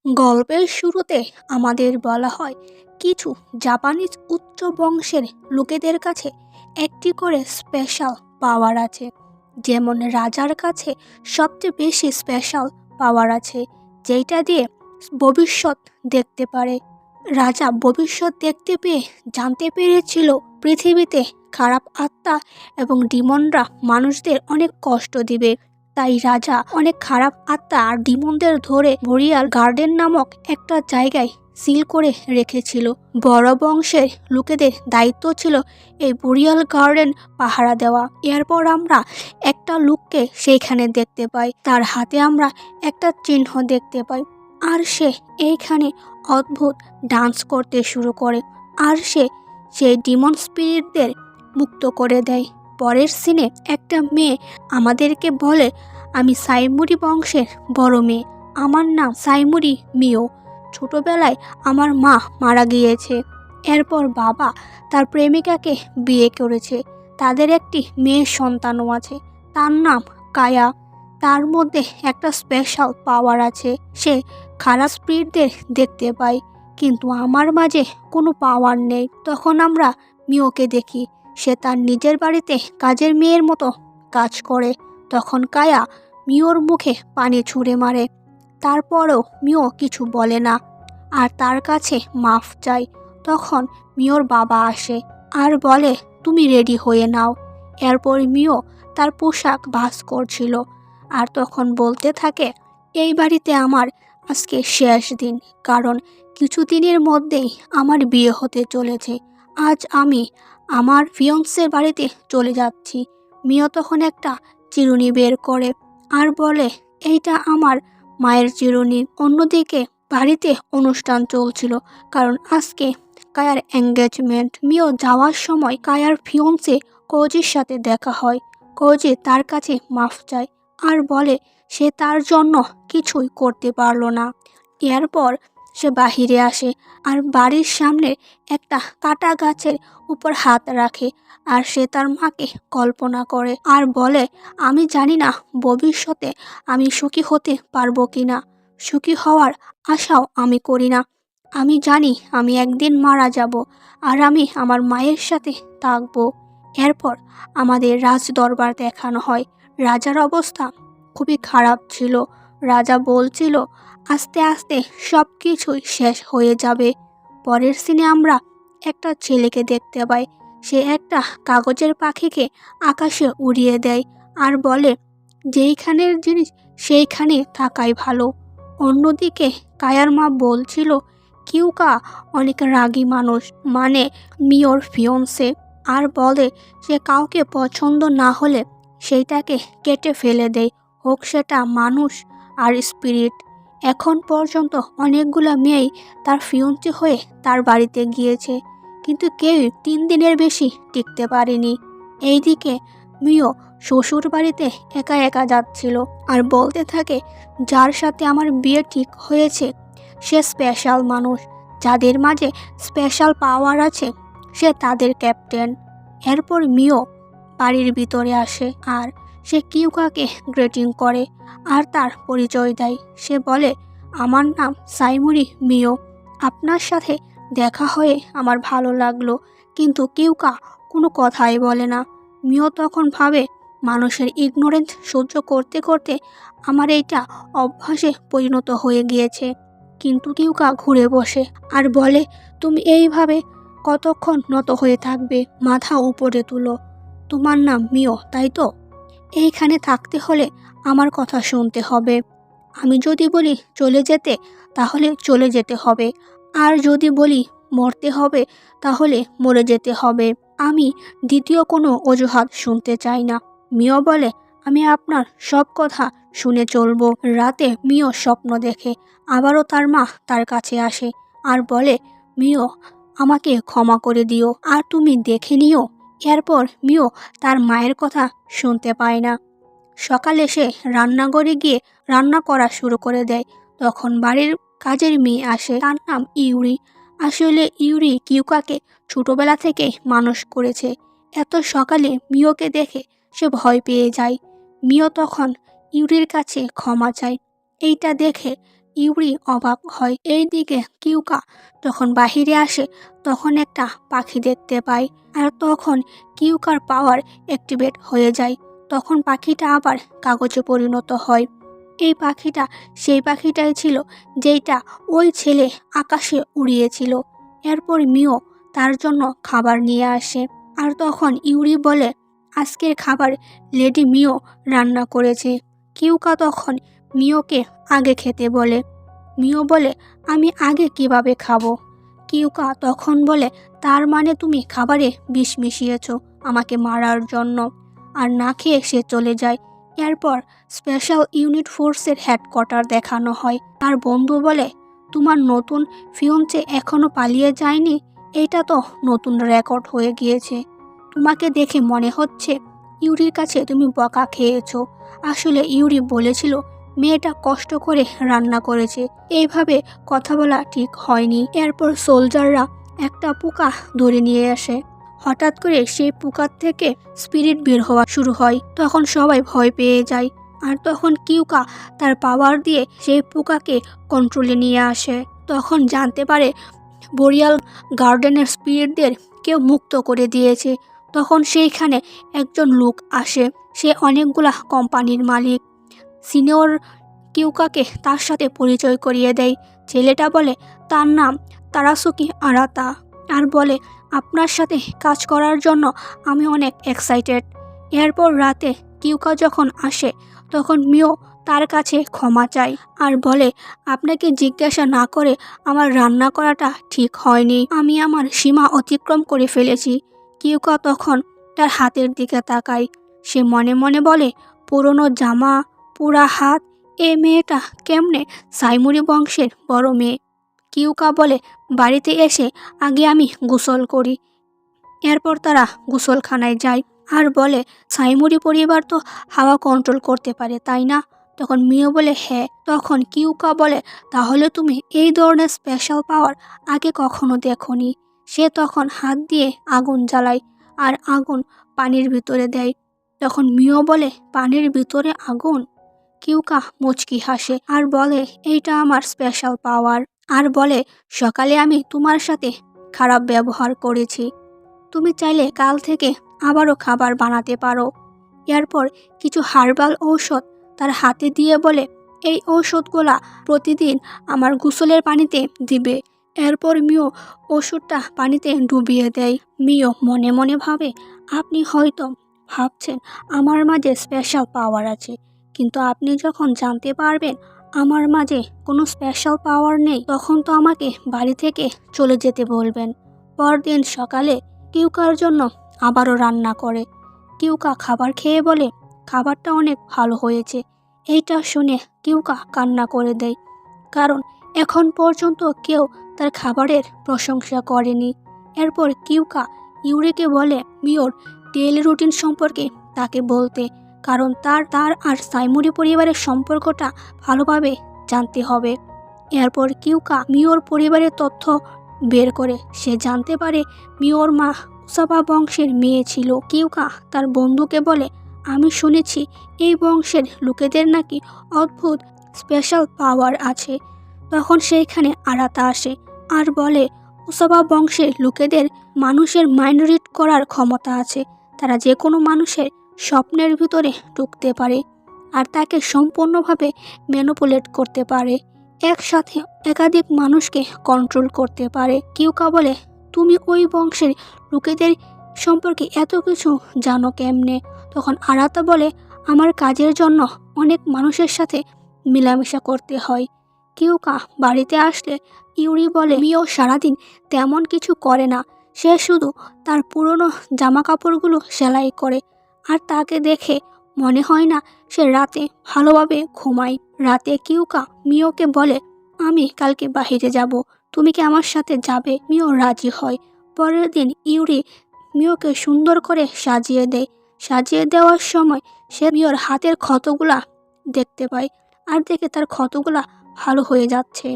গল্পের শুরুতে আমাদের বলা হয় কিছু জাপানিজ উচ্চ বংশের লোকেদের কাছে একটি করে স্পেশাল পাওয়ার আছে। যেমন রাজার কাছে সবচেয়ে বেশি স্পেশাল পাওয়ার আছে, যেটা দিয়ে ভবিষ্যৎ দেখতে পারে। রাজা ভবিষ্যৎ দেখতে পেয়ে জানতে পেরেছিল পৃথিবীতে খারাপ আত্মা এবং ডিমনরা মানুষদের অনেক কষ্ট দিবে। তাই রাজা অনেক খারাপ আত্মা আর ডিমনদের ধরে বরিয়াল গার্ডেন নামক একটা জায়গায় সিল করে রেখেছিল। বড় বংশের লোকেদের দায়িত্ব ছিল এই বরিয়াল গার্ডেন পাহারা দেওয়া। এরপর আমরা একটা লোককে সেইখানে দেখতে পাই, তার হাতে আমরা একটা চিহ্ন দেখতে পাই, আর সে এইখানে অদ্ভুত ডান্স করতে শুরু করে, আর সেই ডিমন স্পিরিটদের মুক্ত করে দেয়। পরের সিনে একটা মেয়ে আমাদেরকে বলে, আমি সাইমুরি বংশের বড় মেয়ে, আমার নাম সাইমুরি মিও। ছোটবেলায় আমার মা মারা গিয়েছে। এরপর বাবা তার প্রেমিকাকে বিয়ে করেছে, তাদের একটি মেয়ের সন্তানও আছে, তার নাম কায়া। তার মধ্যে একটা স্পেশাল পাওয়ার আছে, সে খারাপ স্পিরিটদের দেখতে পায়, কিন্তু আমার মাঝে কোনো পাওয়ার নেই। তখন আমরা মিওকে দেখি, সে তার নিজের বাড়িতে কাজের মেয়ের মতো কাজ করে। তখন কায়া মিওর মুখে পানি ছুঁড়ে মারে, তারপরেও মিও কিছু বলে না আর তার কাছে মাফ চায়। তখন মিওর বাবা আসে আর বলে, তুমি রেডি হয়ে নাও। এরপর মিও তার পোশাক ভাঁজ করছিল আর তখন বলতে থাকে, এই বাড়িতে আমার আজকে শেষ দিন, কারণ কিছুদিনের মধ্যেই আমার বিয়ে হতে চলেছে। আজ আমি আমার ফিয়ন্সের বাড়িতে চলে যাচ্ছি। মিও তখন একটা চিরুনি বের করে আর বলে, এইটা আমার মায়ের চিরুনি। অন্যদিকে বাড়িতে অনুষ্ঠান চলছিল, কারণ আজকে কায়ার এঙ্গেজমেন্ট। মিও যাওয়ার সময় কায়ার ফিয়ন্সে কোজির সাথে দেখা হয়। কোজি তার কাছে মাফ চায় আর বলে সে তার জন্য কিছুই করতে পারলো না। এরপর সে বাহিরে আসে আর বাড়ির সামনে একটা কাটা গাছের উপর হাত রাখে, আর সে তার মাকে কল্পনা করে আর বলে, আমি জানি না ভবিষ্যতে আমি সুখী হতে পারবো কিনা, সুখী হওয়ার আশাও আমি করি না। আমি জানি আমি একদিন মারা যাব আর আমি আমার মায়ের সাথে থাকবো। এরপর আমাদের রাজ দরবার দেখানো হয়। রাজার অবস্থা খুবই খারাপ ছিল। রাজা বলছিল আস্তে আস্তে সব কিছুই শেষ হয়ে যাবে। পরের সিনে আমরা একটা ছেলেকে দেখতে পাই, সে একটা কাগজের পাখিকে আকাশে উড়িয়ে দেয় আর বলে, যেইখানের জিনিস সেইখানে থাকাই ভালো। অন্যদিকে কায়ার মা বলছিল, কিউকা অনেক রাগী মানুষ, মানে মিওর ফিয়ন্সে, আর বলে সে কাউকে পছন্দ না হলে সেইটাকে কেটে ফেলে দেয়, হোক সেটা মানুষ আর স্পিরিট। এখন পর্যন্ত অনেকগুলা মেয়েই তার ফিয়ন্সে হয়ে তার বাড়িতে গিয়েছে, কিন্তু কেউই 3 দিনের বেশি টিকতে পারেনি। এইদিকে মিও শ্বশুর বাড়িতে একা একা যাচ্ছিল আর বলতে থাকে, যার সাথে আমার বিয়ে ঠিক হয়েছে সে স্পেশাল মানুষ, যাদের মাঝে স্পেশাল পাওয়ার আছে সে তাদের ক্যাপ্টেন। এরপর মিও বাড়ির ভিতরে আসে আর সে কিউকাকে গ্রেটিং করে আর তার পরিচয় দেয়। সে বলে, আমার নাম সাইমুরি মিও, আপনার সাথে দেখা হয়ে আমার ভালো লাগলো। কিন্তু কিউকা কোনো কথাই বলে না। মিও তখন ভাবে, মানুষের ইগনোরেন্স সহ্য করতে করতে আমার এইটা অভ্যাসে পরিণত হয়ে গিয়েছে। কিন্তু কিউকা ঘুরে বসে আর বলে, তুমি এইভাবে কতক্ষণ নত হয়ে থাকবে? মাথা উপরে তুলো, তোমার নাম মিও তাই তো? এইখানে থাকতে হলে আমার কথা শুনতে হবে। আমি যদি বলি চলে যেতে তাহলে চলে যেতে হবে, আর যদি বলি মরতে হবে তাহলে মরে যেতে হবে। আমি দ্বিতীয় কোনো অজুহাত শুনতে চাই না। মিও বলে, আমি আপনার সব কথা শুনে চলবো। রাতে মিও স্বপ্ন দেখে আবারও তার মা তার কাছে আসে আর বলে, মিও আমাকে ক্ষমা করে দিও আর তুমি দেখে নিও। এরপর মিও তার মায়ের কথা শুনতে পায় না। সকালে সে রান্নাঘরে গিয়ে রান্না করা শুরু করে দেয়। তখন বাড়ির কাজের মেয়ে আসে, তার নাম ইউরি। আসলে ইউরি কিউকাকে ছোটবেলা থেকে মানুষ করেছে। এত সকালে মিওকে দেখে সে ভয় পেয়ে যায়। মিও তখন ইউরির কাছে ক্ষমা চায়। এইটা দেখে ইউরি অবাক হয়। এইদিকে কিউকা যখন বাহিরে আসে তখন একটা পাখি দেখতে পায়, আর তখন কিউকার পাওয়ার অ্যাক্টিভেট হয়ে যায়। তখন পাখিটা আবার কাগজে পরিণত হয়। এই পাখিটা সেই পাখিটাই ছিল যেইটা ওই ছেলে আকাশে উড়িয়েছিল। এরপর মিও তার জন্য খাবার নিয়ে আসে, আর তখন ইউরি বলে আজকের খাবার লেডি মিও রান্না করেছে। কিউকা তখন মিওকে আগে খেতে বলে। মিও বলে আমি আগে কিভাবে খাবো? কিউকা তখন বলে তার মানে তুমি খাবারে বিষ মিশিয়েছ আমাকে মারার জন্য। আর না খেয়ে সে চলে যায়। এরপর স্পেশাল ইউনিট ফোর্সের হেডকোয়ার্টার দেখানো হয়। তার বন্ধু বলে তোমার নতুন ফিয়ন্সে এখনো পালিয়ে যায়নি, এটা তো নতুন রেকর্ড হয়ে গিয়েছে। তোমাকে দেখে মনে হচ্ছে ইউরির কাছে তুমি বকা খেয়েছো। আসলে ইউরি বলেছিল মেয়েটা কষ্ট করে রান্না করেছে, এইভাবে কথা বলা ঠিক হয়নি। এরপর সোলজাররা একটা পোকা ধরে নিয়ে আসে। হঠাৎ করে সেই পোকার থেকে স্পিরিট বের হওয়া শুরু হয়। তখন সবাই ভয় পেয়ে যায়। আর তখন কিউকা তার পাওয়ার দিয়ে সেই পোকাকে কন্ট্রোলে নিয়ে আসে। তখন জানতে পারে বোরিয়াল গার্ডেনের স্পিরিটদের কেউ মুক্ত করে দিয়েছে। তখন সেইখানে একজন লোক আসে, সে অনেকগুলা কোম্পানির মালিক। সিনিয়র কিউকাকে তার সাথে পরিচয় করিয়ে দেয়। ছেলেটা বলে তার নাম তারাসুকি আরাতা, আর বলে আপনার সাথে কাজ করার জন্য আমি অনেক এক্সাইটেড। এরপর রাতে কিউকা যখন আসে তখন মিও তার কাছে ক্ষমা চায় আর বলে আপনাকে জিজ্ঞাসা না করে আমার রান্না করাটা ঠিক হয়নি, আমি আমার সীমা অতিক্রম করে ফেলেছি। কিউকা তখন তার হাতের দিকে তাকায়। সে মনে মনে বলে পুরনো জামা, পুরা হাত, এ মেয়েটা কেমনে সাইমুরি বংশের বড় মেয়ে। কিউকা বলে বাড়িতে এসে আগে আমি গোসল করি। এরপর তারা গোসলখানায় যায় আর বলে সাইমুরি পরিবার তো হাওয়া কন্ট্রোল করতে পারে তাই না? তখন মিও বলে হ্যাঁ। তখন কিউকা বলে তাহলে তুমি এই ধরনের স্পেশাল পাওয়ার আগে কখনো দেখোনি। সে তখন হাত দিয়ে আগুন জ্বালায় আর আগুন পানির ভিতরে দেয়। তখন মিও বলে পানির ভিতরে আগুন? কিউকা মুচকি হাসে আর বলে এইটা আমার স্পেশাল পাওয়ার। আর বলে সকালে আমি তোমার সাথে খারাপ ব্যবহার করেছি, তুমি চাইলে কাল থেকে আবারও খাবার বানাতে পারো। এরপর কিছু হার্বাল ঔষধ তার হাতে দিয়ে বলে এই ঔষধগুলা প্রতিদিন আমার গোসলের পানিতে দিবে। এরপর মিও ওষুধটা পানিতে ডুবিয়ে দেয়। মিও মনে মনে ভাবে আপনি হয়তো ভাবছেন আমার মাঝে স্পেশাল পাওয়ার আছে, কিন্তু আপনি যখন জানতে পারবেন আমার মাঝে কোনো স্পেশাল পাওয়ার নেই তখন তো আমাকে বাড়ি থেকে চলে যেতে বলবেন। পরদিন সকালে কিউকার জন্য আবারও রান্না করে। কিউকা খাবার খেয়ে বলে খাবারটা অনেক ভালো হয়েছে। এইটা শুনে কিউকা কান্না করে দেয়, কারণ এখন পর্যন্ত কেউ তার খাবারের প্রশংসা করেনি। এরপর কিউকা ইউরিকে বলে মিওর ডেইলি রুটিন সম্পর্কে তাকে বলতে, কারণ তার আর সাইমুরি পরিবারের সম্পর্কটা ভালোভাবে জানতে হবে। এরপর কিউকা মিওর পরিবারের তথ্য বের করে সে জানতে পারে মিওর মা উসাবা বংশের মেয়ে ছিল। কিউকা তার বন্ধুকে বলে আমি শুনেছি এই বংশের লোকেদের নাকি অদ্ভুত স্পেশাল পাওয়ার আছে। তখন সেইখানে আরাতা আসে আর বলে উসাবা বংশের লোকেদের মানুষের মাইন্ড রিড করার ক্ষমতা আছে। তারা যে কোনো মানুষের স্বপ্নের ভিতরে ঢুকতে পারে আর তাকে সম্পূর্ণভাবে ম্যানিপুলেট করতে পারে, একসাথে একাধিক মানুষকে কন্ট্রোল করতে পারে। কিউকা বলে তুমি ওই বংশের লোকেদের সম্পর্কে এত কিছু জানো কেমনে? তখন আরাতা বলে আমার কাজের জন্য অনেক মানুষের সাথে মেলামেশা করতে হয়। কিউকা বাড়িতে আসলে ইউরি বলে মিও সারাদিন তেমন কিছু করে না, সে শুধু তার পুরনো জামা কাপড়গুলো সেলাই করে, আর তাকে দেখে মনে হয় না সে রাতে ভালোভাবে ঘুমায়। রাতে কিউকা মিওকে বলে আমি কালকে বাহিরে যাব, তুমি কি আমার সাথে যাবে? মিও রাজি হয়। পরের দিন ইউরি মিওকে সুন্দর করে সাজিয়ে দেয়। সাজিয়ে দেওয়ার সময় সে মিওর হাতের ক্ষতগুলা দেখতে পায় আর দেখে তার ক্ষতগুলা ভালো হয়ে যাচ্ছে।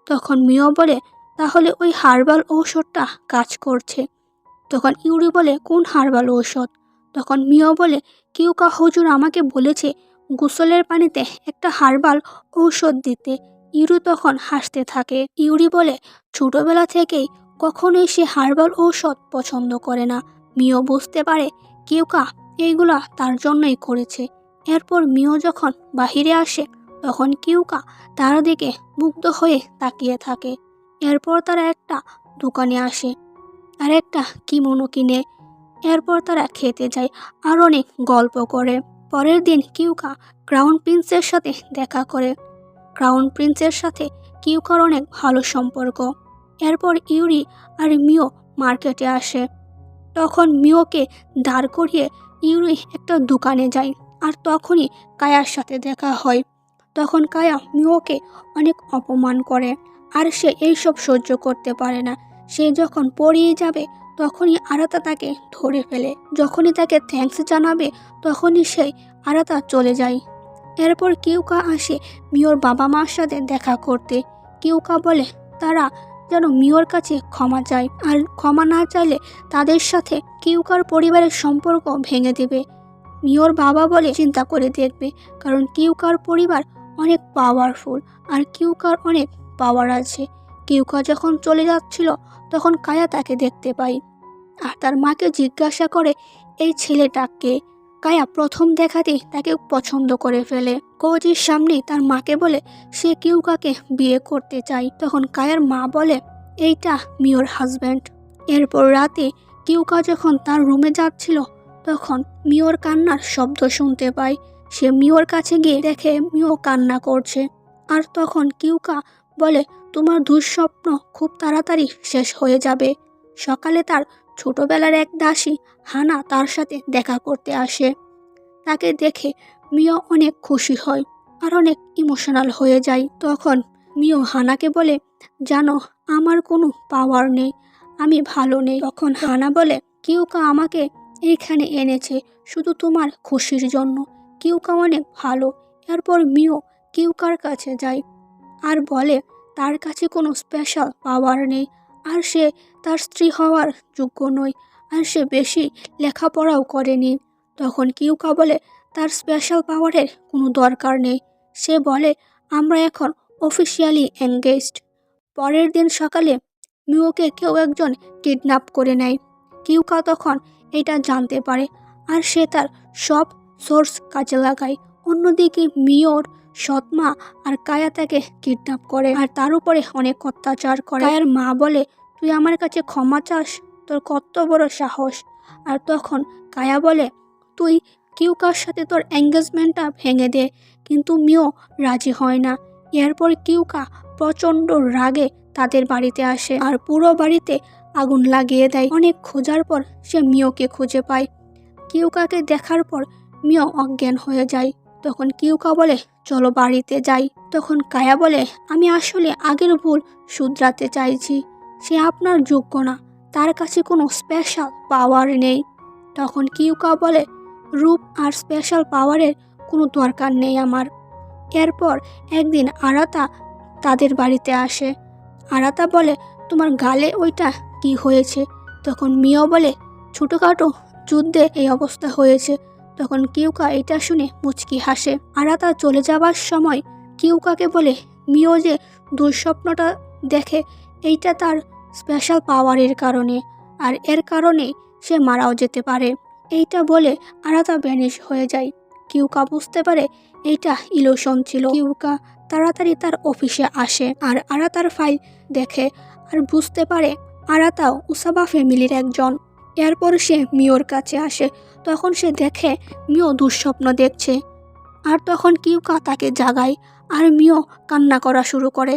তখন মিও বলে তাহলে ওই হার্বাল ঔষধটা কাজ করছে। তখন ইউরি বলে কোন হার্বাল ঔষধ? তখন মিও বলে কিউকা হুজুর আমাকে বলেছে গোসলের পানিতে একটা হার্বাল ঔষধ দিতে, ইউরি তখন হাসতে থাকে। ইউরি বলে ছোটবেলা থেকেই কখনোই সে হার্বাল ঔষধ পছন্দ করে না। মিও বুঝতে পারে কিউকা এইগুলা তার জন্যই করেছে। এরপর মিও যখন বাহিরে আসে তখন কিউকা তার দিকে মুগ্ধ হয়ে তাকিয়ে থাকে। এরপর তারা একটা দোকানে আসে আর একটা কিমোনো কিনে। এরপর তারা খেতে যায় আর অনেক গল্প করে। পরের দিন কিউকা ক্রাউন প্রিন্সের সাথে দেখা করে। ক্রাউন প্রিন্সের সাথে কিউকার অনেক ভালো সম্পর্ক। এরপর ইউরি আর মিও মার্কেটে আসে। তখন মিওকে দাঁড় করিয়ে ইউরি একটা দোকানে যায় আর তখনই কায়ার সাথে দেখা হয়। তখন কায়া মিওকে অনেক অপমান করে আর সে এইসব সহ্য করতে পারে না। সে যখন পড়িয়ে যাবে তখনই আরাতা তাকে ধরে ফেলে। যখনই তাকে থ্যাঙ্কস জানাবে তখনই সেই আরাতা চলে যায়। এরপর কিউকা আসে মিওর বাবা মার সাথে দেখা করতে। কিউকা বলে তারা যেন মিওর কাছে ক্ষমা চায় আর ক্ষমা না চাইলে তাদের সাথে কিউকার পরিবারের সম্পর্ক ভেঙে দেবে। মিওর বাবা বলে চিন্তা করে দেখবে, কারণ কিউকার পরিবার অনেক পাওয়ারফুল আর কিউকার অনেক পাওয়ার আছে। কিউকা যখন চলে যাচ্ছিল তখন কায়া তাকে দেখতে পায় আর তার মাকে জিজ্ঞাসা করে এই ছেলেটাকে। কায়া প্রথম দেখাতেই তাকে পছন্দ করে ফেলে। কোজির সামনেই তার মাকে বলে সে কিউকাকে বিয়ে করতে চায়। তখন কায়ার মা বলে এইটা মিওর হাজব্যান্ড। এরপর রাতে কিউকা যখন তার রুমে যাচ্ছিল তখন মিওর কান্নার শব্দ শুনতে পায়। সে মিওর কাছে গিয়ে দেখে মিও কান্না করছে। আর তখন কিউকা বলে তোমার দুঃস্বপ্ন খুব তাড়াতাড়ি শেষ হয়ে যাবে। সকালে তার ছোটবেলার এক দাসী হানা তার সাথে দেখা করতে আসে। তাকে দেখে মিও অনেক খুশি হয় আর অনেক ইমোশনাল হয়ে যায়। তখন মিও হানাকে বলে জানো আমার কোনো পাওয়ার নেই, আমি ভালো নেই। তখন হানা বলে কিউকা আমাকে এইখানে এনেছে শুধু তোমার খুশির জন্য। কিউকা অনেক ভালো। এরপর মিও কিউকার কাছে যায় আর বলে তার কাছে কোনো স্পেশাল পাওয়ার নেই আর সে তার স্ত্রী হওয়ার যোগ্য নয় আর সে বেশি লেখাপড়াও করেনি। তখন কিউকা বলে তার স্পেশাল পাওয়ারের কোনো দরকার নেই। সে বলে আমরা এখন অফিসিয়ালি এনগেজড। পরের দিন সকালে মিওকে কেউ একজন কিডন্যাপ করে নেয়। কিউকা তখন এটা জানতে পারে আর সে তার সব সোর্স কাজে লাগায়। অন্যদিকে মিওর সৎমা আর কায়া তাকে কিডন্যাপ করে আর তার উপরে অনেক অত্যাচার করে। কায়ার মা বলে তুই আমার কাছে ক্ষমা চাস, তোর কত বড় সাহস। আর তখন কায়া বলে তুই কিউকার সাথে তোর এঙ্গেজমেন্টটা ভেঙে দে, কিন্তু মিও রাজি হয় না। এরপর কিউকা প্রচণ্ড রাগে তাদের বাড়িতে আসে আর পুরো বাড়িতে আগুন লাগিয়ে দেয়। অনেক খোঁজার পর সে মিওকে খুঁজে পায়। কিউকাকে দেখার পর মিও অজ্ঞান হয়ে যায়। তখন কিউকা বলে চলো বাড়িতে যাই। তখন কায়া বলে আমি আসলে আগের ভুল শুধরাতে চাইছি। সে আপনার যোগ্য না, তার কাছে কোনো স্পেশাল পাওয়ার নেই। তখন কিউকা বলে রূপ আর স্পেশাল পাওয়ারের কোনো দরকার নেই আমার। এরপর একদিন আরাতা তাদের বাড়িতে আসে। আরাতা বলে তোমার গালে ওইটা কি হয়েছে? তখন মিও বলে ছোটোখাটো যুদ্ধে এই অবস্থা হয়েছে। তখন কিউকা এটা শুনে মুচকি হাসে। আরাতা চলে যাবার সময় কিউকাকে বলে মিও যে দুঃস্বপ্নটা দেখে এইটা তার স্পেশাল পাওয়ারের কারণে আর এর কারণে সে মারাও যেতে পারে। এইটা বলে আরাতা ভ্যানিশ হয়ে যায়। কিউকা বুঝতে পারে এইটা ইলুশন ছিল। কিউকা তাড়াতাড়ি তার অফিসে আসে আর আরাতার ফাইল দেখে আর বুঝতে পারে আরাতাও উসাবা ফ্যামিলির একজন। এরপর সে মিওর কাছে আসে। তখন সে দেখে মিও দুঃস্বপ্ন দেখছে আর তখন কিউকা তাকে জাগায় আর মিও কান্না করা শুরু করে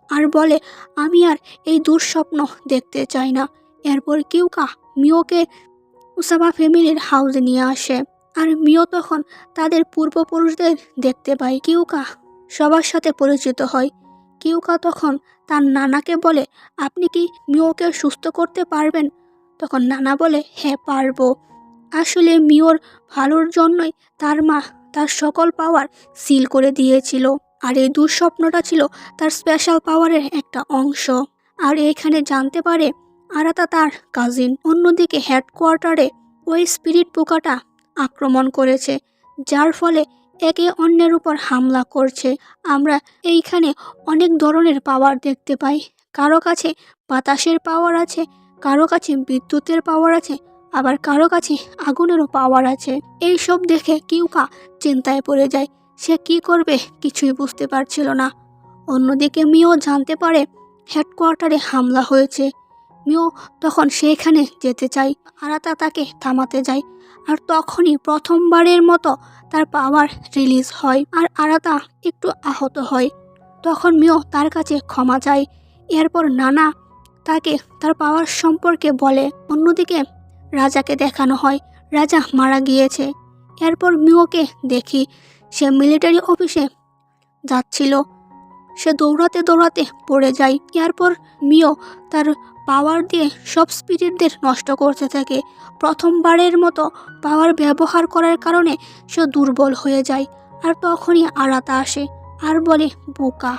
আর বলে আমি আর এই দুঃস্বপ্ন দেখতে চাই না। এরপর কিউকা মিওকে উসাবা ফ্যামিলির হাউসে নিয়ে আসে আর মিও তখন তাদের পূর্বপুরুষদের দেখতে পায়। কিউকা সবার সাথে পরিচিত হয়। কিউকা তখন তার নানাকে বলে আপনি কি মিওকে সুস্থ করতে পারবেন? তখন নানা বলে হ্যাঁ পারবো। আসলে মিওর ভালোর জন্যই তার মা তার সকল পাওয়ার সিল করে দিয়েছিল আর এই দুঃস্বপ্নটা ছিল তার স্পেশাল পাওয়ারের একটা অংশ। আর এখানে জানতে পারে আরাতা তার কাজিন। অন্যদিকে হেডকোয়ার্টারে ওই স্পিরিট পোকাটা আক্রমণ করেছে, যার ফলে একে অন্যের উপর হামলা করছে। আমরা এইখানে অনেক ধরনের পাওয়ার দেখতে পাই। কারো কাছে বাতাসের পাওয়ার আছে, কারো কাছে বিদ্যুতের পাওয়ার আছে, আবার কারো কাছে আগুনেরও পাওয়ার আছে। এই সব দেখে কিউকা চিন্তায় পড়ে যায়। সে কি করবে কিছুই বুঝতে পারছিল না। অন্যদিকে মিও জানতে পারে হেডকোয়ার্টারে হামলা হয়েছে। মিও তখন সেখানে যেতে চায়। আরাতা তাকে থামাতে যায়। আর তখনই প্রথমবারের মতো তার পাওয়ার রিলিজ হয় আর আরাতা একটু আহত হয়। তখন মিও তার কাছে ক্ষমা চায়। এরপর নানা তাকে তার পাওয়ার সম্পর্কে বলে। অন্যদিকে রাজাকে দেখানো হয় রাজা মারা গিয়েছে। এরপর মিওকে দেখি সে মিলিটারি অফিসে যাচ্ছিল। সে দৌড়াতে দৌড়াতে পড়ে যায়। এরপর মিও তার পাওয়ার দিয়ে সব স্পিরিটদের নষ্ট করতে থাকে। প্রথমবারের মতো পাওয়ার ব্যবহার করার কারণে সে দুর্বল হয়ে যায়। আর তখনই আরাতা আসে আর বলে বোকা।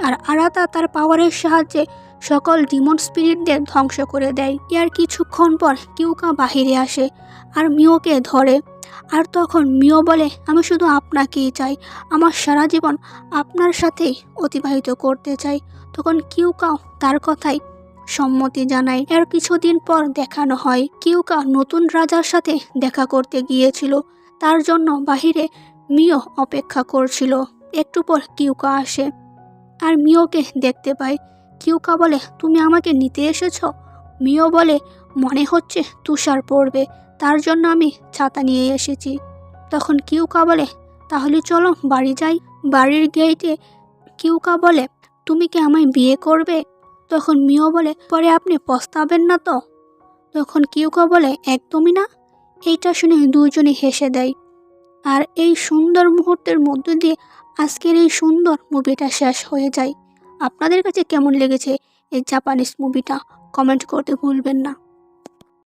আর আরাতা তার পাওয়ারের সাহায্যে সকল ডিমন স্পিরিটদের ধ্বংস করে দেয়। এর কিছুক্ষণ পর কিউকা বাহিরে আসে আর মিওকে ধরে। আর তখন মিও বলে, আমি শুধু আপনাকেই চাই, আমার সারা জীবন আপনার সাথেই অতিবাহিত করতে চাই। তখন কিউকাও তার কথাই সম্মতি জানায়। এর কিছুদিন পর দেখানো হয় কিউকা নতুন রাজার সাথে দেখা করতে গিয়েছিল। তার জন্য বাহিরে মিও অপেক্ষা করছিল। একটু পর কিউকা আসে আর মিওকে দেখতে পায়। কিউকা বলে, তুমি আমাকে নিতে এসেছো? মিও বলে, মনে হচ্ছে তুষার পড়বে, তার জন্য আমি ছাতা নিয়ে এসেছি। তখন কিউকা বলে, তাহলে চলো বাড়ি যাই। বাড়ির গেটে কিউকা বলে, তুমি কি আমায় বিয়ে করবে? তখন মিও বলে, পরে আপনি পস্তাবেন না তো? তখন কিউকা বলে, একদমই না। এইটা শুনে দুজনই হেসে দেয়। আর এই সুন্দর মুহূর্তের মধ্য দিয়ে আজকের এই সুন্দর মুভিটা শেষ হয়ে যায়। আপনাদের কাছে কেমন লেগেছে এই জাপানিজ মুভিটা কমেন্ট করতে ভুলবেন না।